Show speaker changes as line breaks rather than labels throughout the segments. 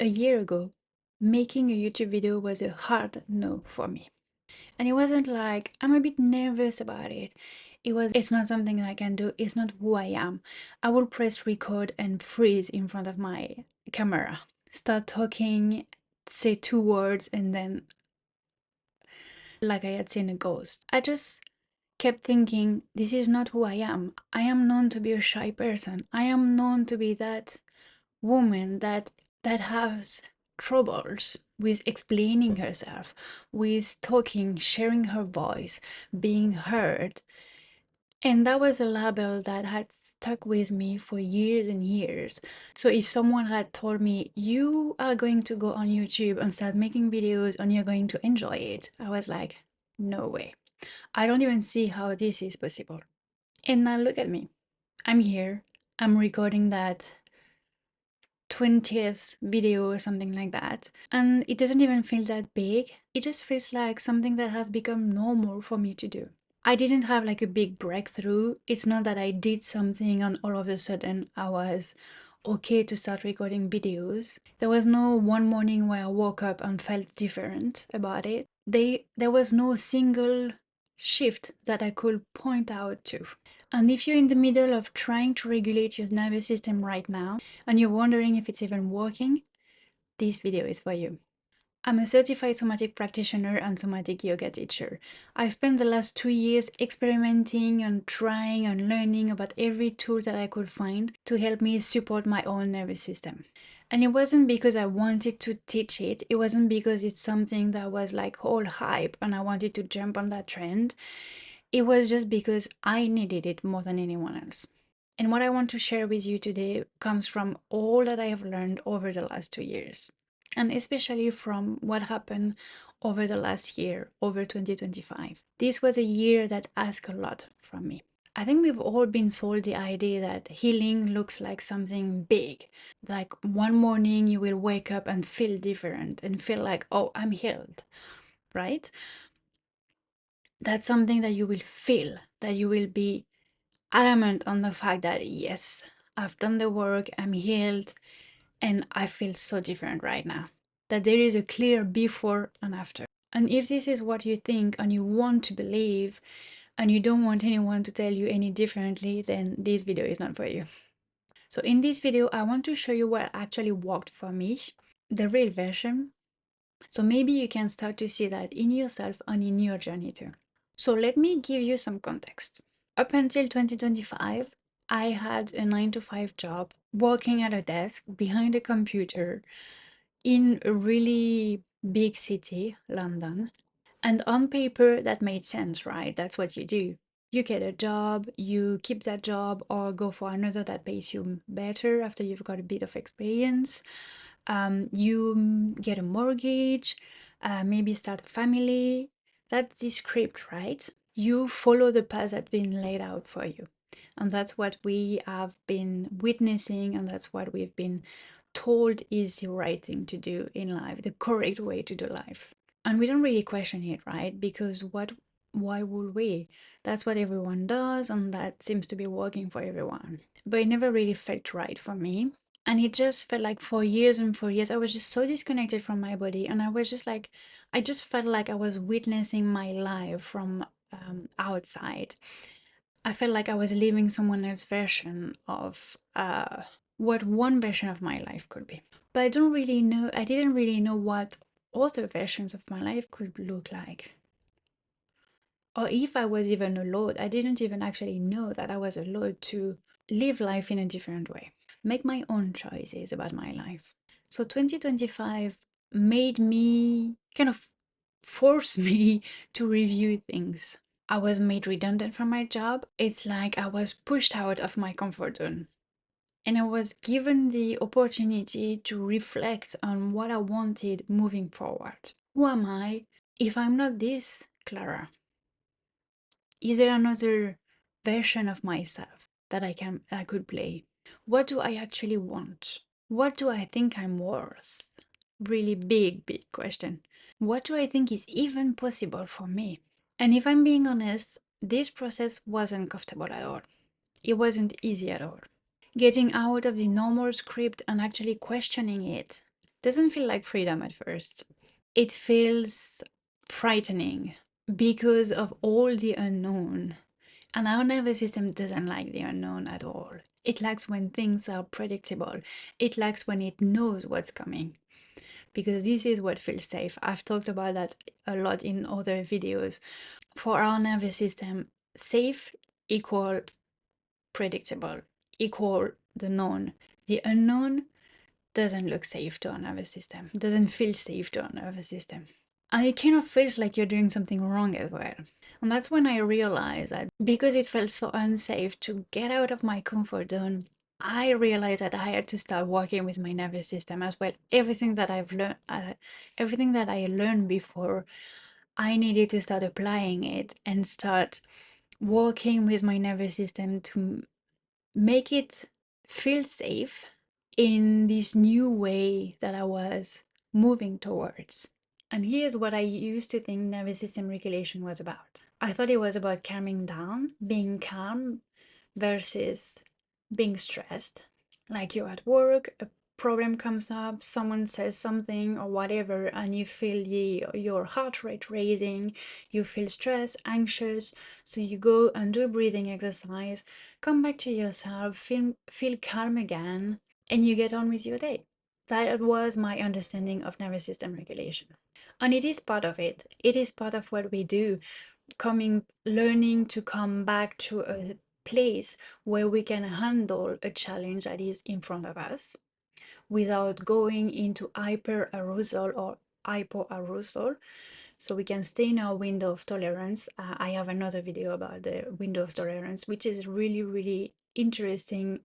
A year ago, making a YouTube video was a hard no for me. And it wasn't like I'm a bit nervous about it. It's not something I can do, it's not who I am. I will press record and freeze in front of my camera, start talking, say two words, and then like I had seen a ghost. I just kept thinking, this is not who I am. I am known to be a shy person. I am known to be that woman that has troubles with explaining herself, with talking, sharing her voice, being heard. And that was a label that had stuck with me for years and years. So if someone had told me, you are going to go on YouTube and start making videos and you're going to enjoy it, I was like, no way. I don't even see how this is possible. And now look at me. I'm here. I'm recording that 20th video or something like that. And it doesn't even feel that big. It just feels like something that has become normal for me to do. I didn't have like a big breakthrough. It's not that I did something and all of a sudden I was okay to start recording videos. There was no one morning where I woke up and felt different about it. There was no single shift that I could point out to. And if you're in the middle of trying to regulate your nervous system right now and you're wondering if it's even working, this video is for you. I'm a certified somatic practitioner and somatic yoga teacher. I've spent the last 2 years experimenting and trying and learning about every tool that I could find to help me support my own nervous system. And it wasn't because I wanted to teach it, it wasn't because it's something that was like all hype and I wanted to jump on that trend. It was just because I needed it more than anyone else. And what I want to share with you today comes from all that I have learned over the last 2 years, and especially from what happened over the last year, over 2025. This was a year that asked a lot from me. I think we've all been sold the idea that healing looks like something big. Like one morning you will wake up and feel different and feel like, oh, I'm healed, right? That's something that you will feel, that you will be adamant on the fact that, yes, I've done the work, I'm healed, and I feel so different right now. That there is a clear before and after. And if this is what you think and you want to believe, and you don't want anyone to tell you any differently, then this video is not for you. So in this video, I want to show you what actually worked for me, the real version. So maybe you can start to see that in yourself and in your journey too. So let me give you some context. Up until 2025, I had a 9 to 5 job, working at a desk behind a computer in a really big city, London. And on paper, that made sense, right? That's what you do. You get a job, you keep that job, or go for another that pays you better after you've got a bit of experience. You get a mortgage, maybe start a family. That's the script, right? You follow the path that's been laid out for you. And that's what we have been witnessing, and that's what we've been told is the right thing to do in life, the correct way to do life. And we don't really question it, right? Because why would we? That's what everyone does, and that seems to be working for everyone. But it never really felt right for me. And it just felt like for years and for years, I was just so disconnected from my body. And I was just like, I just felt like I was witnessing my life from outside. I felt like I was living someone else's version of what one version of my life could be. But I didn't really know what other versions of my life could look like. Or if I was even allowed, I didn't even actually know that I was allowed to live life in a different way, make my own choices about my life. So 2025 made me kind of force me to review things. I was made redundant from my job. It's like I was pushed out of my comfort zone. And I was given the opportunity to reflect on what I wanted moving forward. Who am I if I'm not this, Clara? Is there another version of myself that I could play? What do I actually want? What do I think I'm worth? Really big question. What do I think is even possible for me? And if I'm being honest, this process wasn't comfortable at all. It wasn't easy at all. Getting out of the normal script and actually questioning it doesn't feel like freedom at first. It feels frightening because of all the unknown. And our nervous system doesn't like the unknown at all. It likes when things are predictable. It likes when it knows what's coming, because this is what feels safe. I've talked about that a lot in other videos. For our nervous system, safe equal predictable, equal the known. The unknown doesn't look safe to our nervous system, doesn't feel safe to our nervous system. And it kind of feels like you're doing something wrong as well. And that's when I realized that because it felt so unsafe to get out of my comfort zone, I realized that I had to start working with my nervous system as well. Everything that I've learned, everything that I learned before, I needed to start applying it and start working with my nervous system to make it feel safe in this new way that I was moving towards. And here's what I used to think nervous system regulation was about. I thought it was about calming down, being calm versus being stressed. Like you're at work, a problem comes up, someone says something or whatever, and you feel your heart rate raising, you feel stressed, anxious, so you go and do a breathing exercise, come back to yourself, feel calm again, and you get on with your day. That was my understanding of nervous system regulation. And it is part of it. It is part of what we do, learning to come back to a place where we can handle a challenge that is in front of us without going into hyper arousal or hypoarousal, so we can stay in our window of tolerance. I have another video about the window of tolerance, which is really, really interesting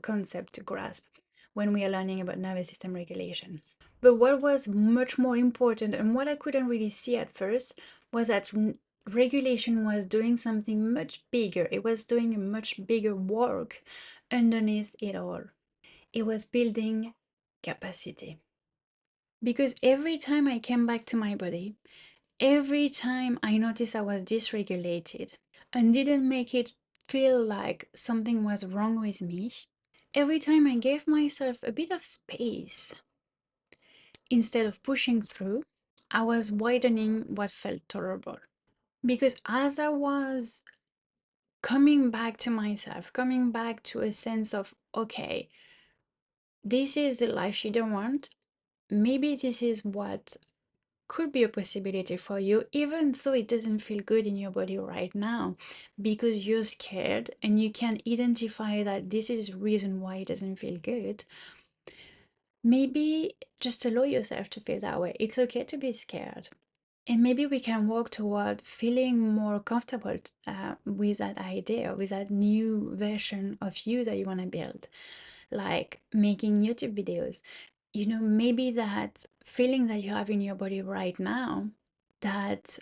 concept to grasp when we are learning about nervous system regulation. But what was much more important, and what I couldn't really see at first, was that regulation was doing something much bigger. It was doing a much bigger work underneath it all. It was building capacity. Because every time I came back to my body, every time I noticed I was dysregulated and didn't make it feel like something was wrong with me, every time I gave myself a bit of space instead of pushing through, I was widening what felt tolerable. Because as I was coming back to myself, coming back to a sense of, okay, this is the life you don't want. Maybe this is what could be a possibility for you, even though it doesn't feel good in your body right now, because you're scared and you can identify that this is the reason why it doesn't feel good. Maybe just allow yourself to feel that way. It's okay to be scared. And maybe we can work toward feeling more comfortable with that idea, with that new version of you that you want to build, like making YouTube videos. You know, maybe that feeling that you have in your body right now, that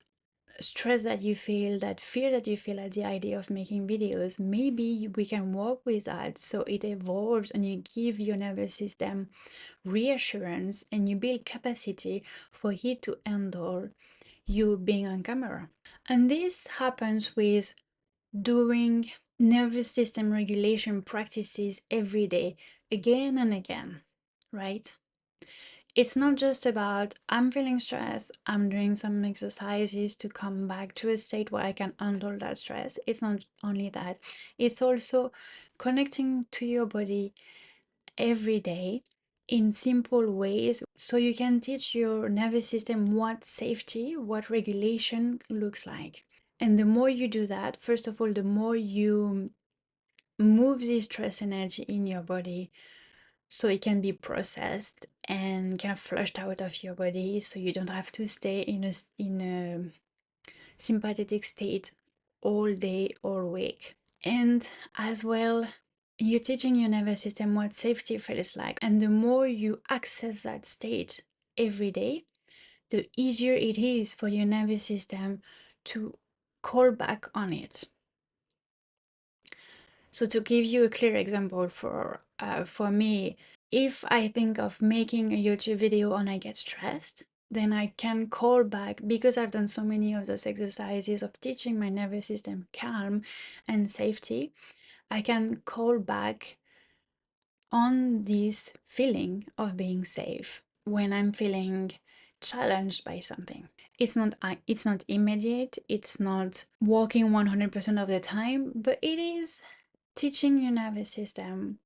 stress that you feel, that fear that you feel at the idea of making videos, maybe we can work with that so it evolves and you give your nervous system reassurance and you build capacity for it to handle you being on camera. And this happens with doing nervous system regulation practices every day, again and again, right? It's not just about I'm feeling stressed, I'm doing some exercises to come back to a state where I can handle that stress. It's not only that, it's also connecting to your body every day in simple ways so you can teach your nervous system what safety, what regulation looks like. And the more you do that, first of all, the more you move this stress energy in your body so it can be processed and kind of flushed out of your body so you don't have to stay in a sympathetic state all day or week. And as well, you're teaching your nervous system what safety feels like. And the more you access that state every day, the easier it is for your nervous system to call back on it. So to give you a clear example for me, if I think of making a YouTube video and I get stressed, then I can call back, because I've done so many of those exercises of teaching my nervous system calm and safety, I can call back on this feeling of being safe. when I'm feeling challenged by something. It's not immediate, it's not working 100% of the time, but it is teaching your nervous system.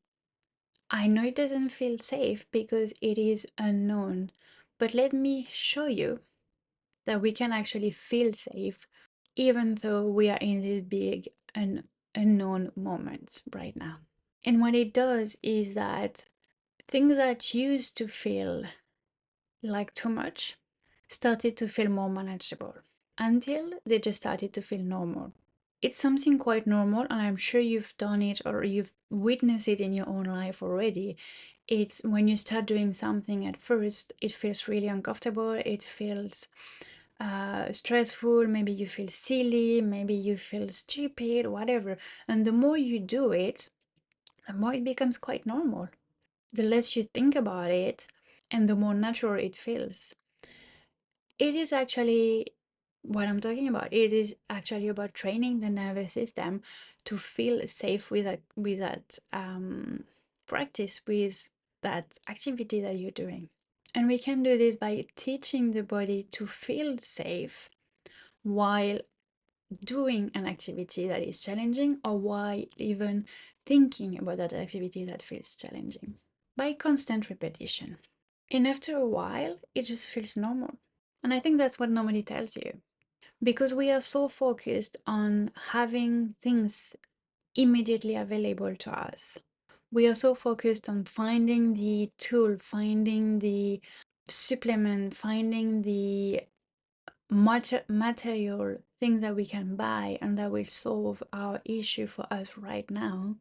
I know it doesn't feel safe because it is unknown, but let me show you that we can actually feel safe even though we are in this big unknown moment right now. And what it does is that things that used to feel like too much started to feel more manageable until they just started to feel normal. It's something quite normal, and I'm sure you've done it or you've witnessed it in your own life already. It's when you start doing something at first, it feels really uncomfortable, it feels stressful, maybe you feel silly, maybe you feel stupid, whatever. And the more you do it, the more it becomes quite normal. The less you think about it, and the more natural it feels. It is actually what I'm talking about. It is actually about training the nervous system to feel safe with that practice, with that activity that you're doing. And we can do this by teaching the body to feel safe while doing an activity that is challenging, or while even thinking about that activity that feels challenging, by constant repetition. And after a while, it just feels normal. And I think that's what nobody tells you. Because we are so focused on having things immediately available to us. We are so focused on finding the tool, finding the supplement, finding the material things that we can buy and that will solve our issue for us right now,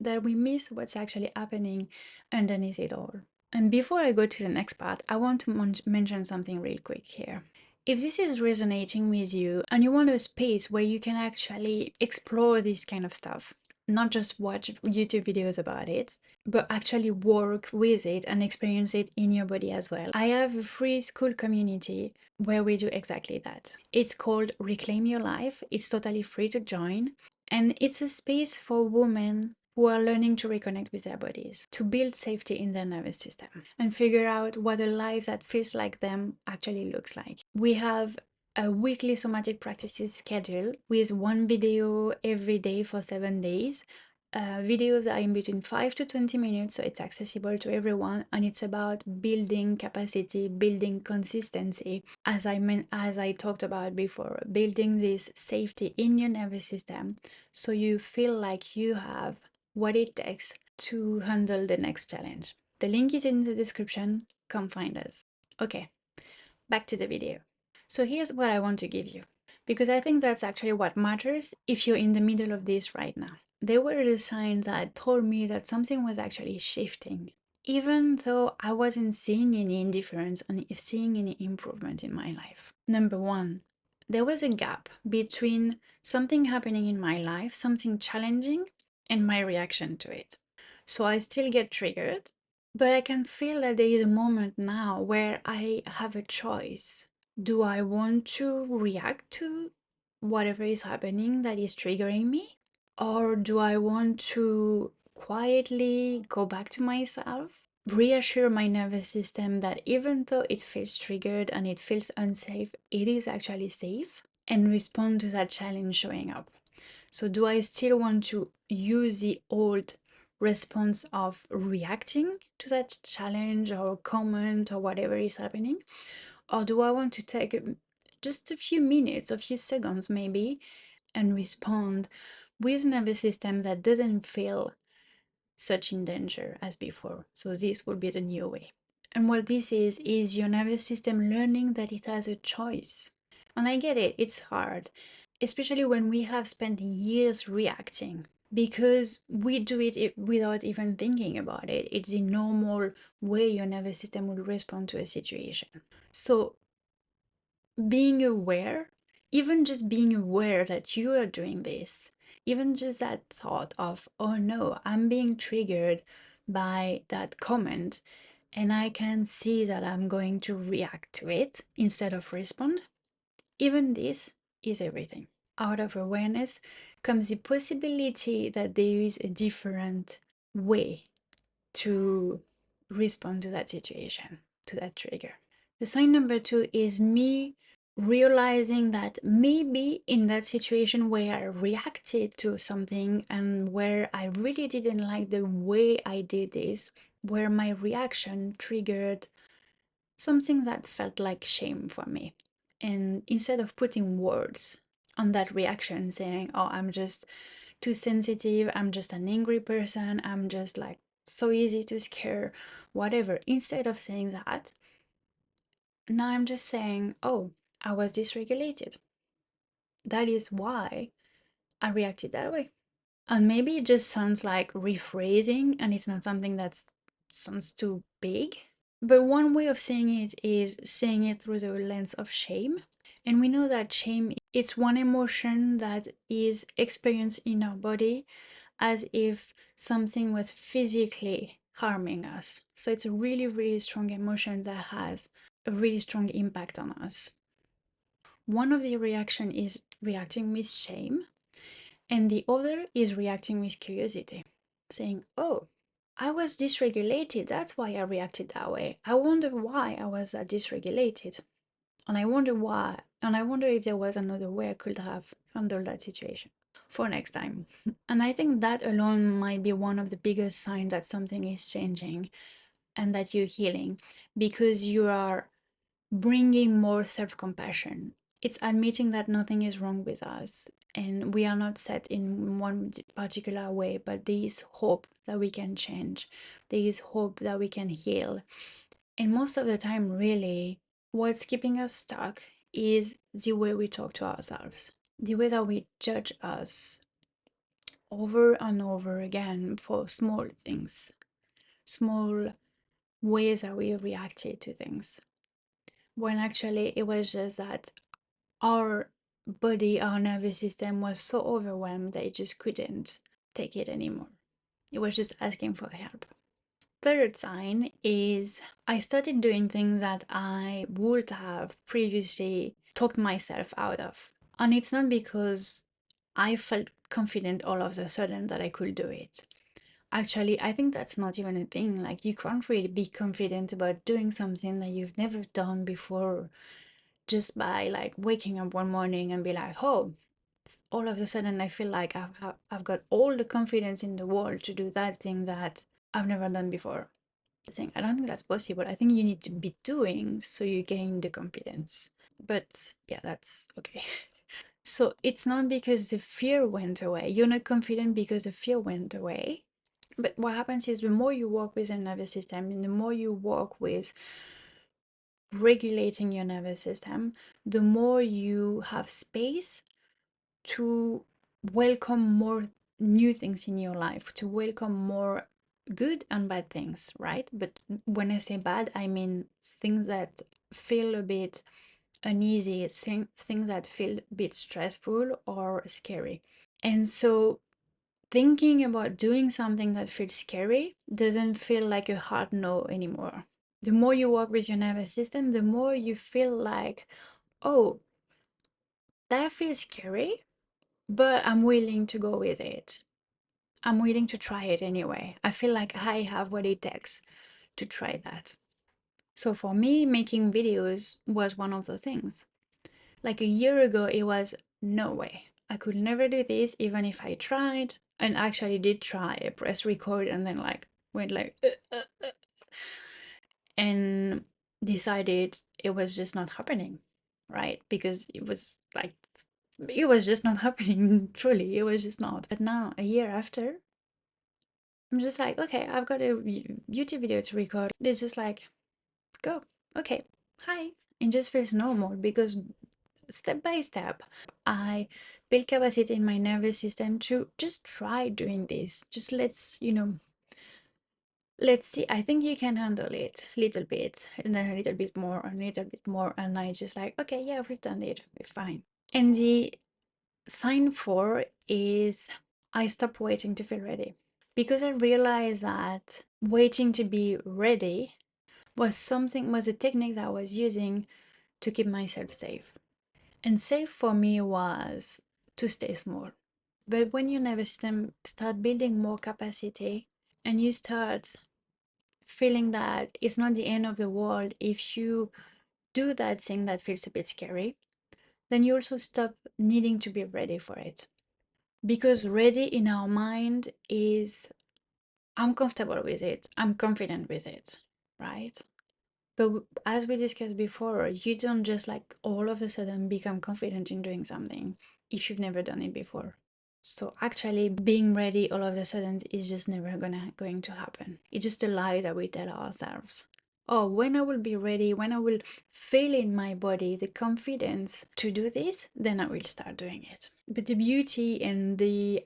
that we miss what's actually happening underneath it all. And before I go to the next part, I want to mention something real quick here. If this is resonating with you and you want a space where you can actually explore this kind of stuff, not just watch YouTube videos about it, but actually work with it and experience it in your body as well, I have a free school community where we do exactly that. It's called Reclaim Your Life. It's totally free to join. And it's a space for women who are learning to reconnect with their bodies, to build safety in their nervous system, and figure out what a life that feels like them actually looks like. We have a weekly somatic practices schedule with one video every day for 7 days. Videos are in between 5 to 20 minutes, so it's accessible to everyone, and it's about building capacity, building consistency, as I talked about before, building this safety in your nervous system so you feel like you have what it takes to handle the next challenge. The link is in the description. Come find us. Okay, back to the video. So here's what I want to give you, because I think that's actually what matters if you're in the middle of this right now. There were the signs that told me that something was actually shifting, even though I wasn't seeing any indifference and seeing any improvement in my life. Number one, there was a gap between something happening in my life, something challenging, and my reaction to it. So I still get triggered, but I can feel that there is a moment now where I have a choice. Do I want to react to whatever is happening that is triggering me? Or do I want to quietly go back to myself, reassure my nervous system that even though it feels triggered and it feels unsafe, it is actually safe, and respond to that challenge showing up? So, do I still want to use the old response of reacting to that challenge or comment or whatever is happening? Or do I want to take just a few minutes, a few seconds maybe, and respond with a nervous system that doesn't feel such in danger as before? So this will be the new way. And what this is your nervous system learning that it has a choice. And I get it, it's hard, especially when we have spent years reacting, because we do it without even thinking about it. It's the normal way your nervous system will respond to a situation. So being aware, even just being aware that you are doing this, even just that thought of, oh no, I'm being triggered by that comment, and I can see that I'm going to react to it instead of respond, even this is everything. Out of awareness comes the possibility that there is a different way to respond to that situation. to that trigger. The sign number two is me realizing that maybe in that situation where I reacted to something and where I really didn't like the way I did this, where my reaction triggered something that felt like shame for me. And instead of putting words on that reaction, saying, oh, I'm just too sensitive, I'm just an angry person, I'm just like so easy to scare, whatever, instead of saying that, now I'm just saying, oh, I was dysregulated. That is why I reacted that way. And maybe it just sounds like rephrasing and it's not something that sounds too big. But one way of saying it is saying it through the lens of shame. And we know that shame, it's one emotion that is experienced in our body as if something was physically harming us. So it's a really, really strong emotion that has a really strong impact on us. One of the reaction is reacting with shame, and the other is reacting with curiosity, saying, oh, I was dysregulated. That's why I reacted that way. I wonder why I was that dysregulated. And I wonder why. And I wonder if there was another way I could have handled that situation for next time. And I think that alone might be one of the biggest signs that something is changing and that you're healing, because you are bringing more self compassion. It's admitting that nothing is wrong with us and we are not set in one particular way, but there is hope that we can change, there is hope that we can heal. And most of the time, really, what's keeping us stuck is the way we talk to ourselves, the way that we judge us over and over again for small things, small ways that we reacted to things, when actually it was just that our body, our nervous system was so overwhelmed that it just couldn't take it anymore. It was just asking for help. Third sign is I started doing things that I would have previously talked myself out of. And it's not because I felt confident all of a sudden that I could do it. Actually, I think that's not even a thing. Like, you can't really be confident about doing something that you've never done before just by like waking up one morning and be like, oh, all of a sudden I feel like I've got all the confidence in the world to do that thing that I've never done before. I don't think that's possible. I think you need to be doing so you gain the confidence. But yeah, that's okay. So it's not because the fear went away. You're not confident because the fear went away. But what happens is the more you work with your nervous system and the more you work with regulating your nervous system, the more you have space to welcome more new things in your life, to welcome more good and bad things, right? But when I say bad, I mean things that feel a bit uneasy, things that feel a bit stressful or scary. And so thinking about doing something that feels scary doesn't feel like a hard no anymore. The more you work with your nervous system, the more you feel like, oh, that feels scary, but I'm willing to go with it. I'm willing to try it anyway. I feel like I have what it takes to try that. So for me, making videos was one of those things. Like a year ago, it was no way. I could never do this, even if I tried. And actually did try, I press record and then like went like and decided it was just not happening, right? Because it was like it was just not happening. Truly, it was just not. But now, a year after, I'm just like, okay, I've got a YouTube video to record. It's just like, go, okay, hi. It just feels normal because step by step, I build capacity in my nervous system to just try doing this. Just let's see. I think you can handle it little bit, and then a little bit more, and a little bit more, and I just like, okay, yeah, we've done it, we're fine. And the sign four is I stop waiting to feel ready. Because I realized that waiting to be ready was a technique that I was using to keep myself safe. And safe for me was to stay small. But when your nervous system start building more capacity and you start feeling that it's not the end of the world if you do that thing that feels a bit scary, then you also stop needing to be ready for it. Because ready in our mind is, I'm comfortable with it, I'm confident with it, right? But as we discussed before, you don't just like all of a sudden become confident in doing something if you've never done it before. So actually being ready all of a sudden is just never going to happen. It's just a lie that we tell ourselves. Oh, when I will be ready, when I will feel in my body the confidence to do this, then I will start doing it. But the beauty and the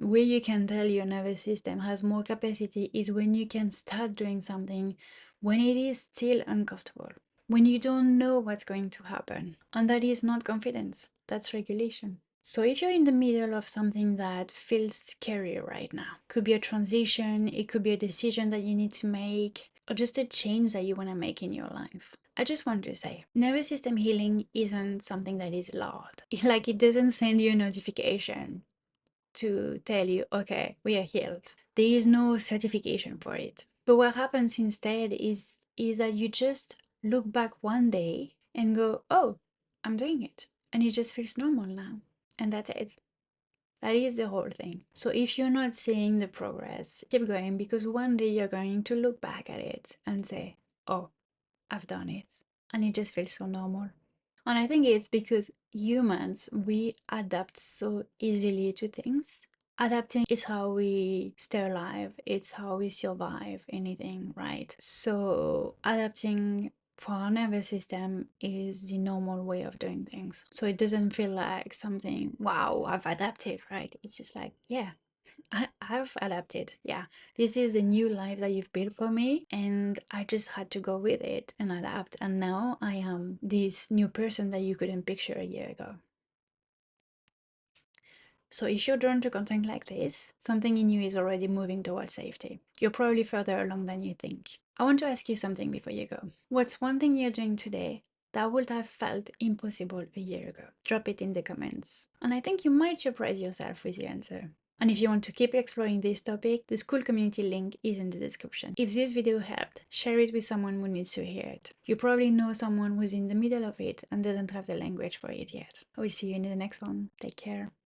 way you can tell your nervous system has more capacity is when you can start doing something when it is still uncomfortable, when you don't know what's going to happen. And that is not confidence, that's regulation. So if you're in the middle of something that feels scary right now, could be a transition, it could be a decision that you need to make, or just a change that you want to make in your life. I just want to say, nervous system healing isn't something that is loud. Like it doesn't send you a notification to tell you, okay, we are healed. There is no certification for it. But what happens instead is that you just look back one day and go, oh, I'm doing it. And it just feels normal now. And that's it. That is the whole thing. So if you're not seeing the progress, keep going, because one day you're going to look back at it and say, oh, I've done it. And it just feels so normal. And I think it's because humans, we adapt so easily to things. Adapting is how we stay alive, it's how we survive anything, right? So, adapting for our nervous system is the normal way of doing things. So, it doesn't feel like something, wow, I've adapted, right? It's just like, yeah, I've adapted. Yeah, this is a new life that you've built for me, and I just had to go with it and adapt. And now I am this new person that you couldn't picture a year ago. So if you're drawn to content like this, something in you is already moving towards safety. You're probably further along than you think. I want to ask you something before you go. What's one thing you're doing today that would have felt impossible a year ago? Drop it in the comments. And I think you might surprise yourself with your answer. And if you want to keep exploring this topic, the school community link is in the description. If this video helped, share it with someone who needs to hear it. You probably know someone who's in the middle of it and doesn't have the language for it yet. I will see you in the next one. Take care.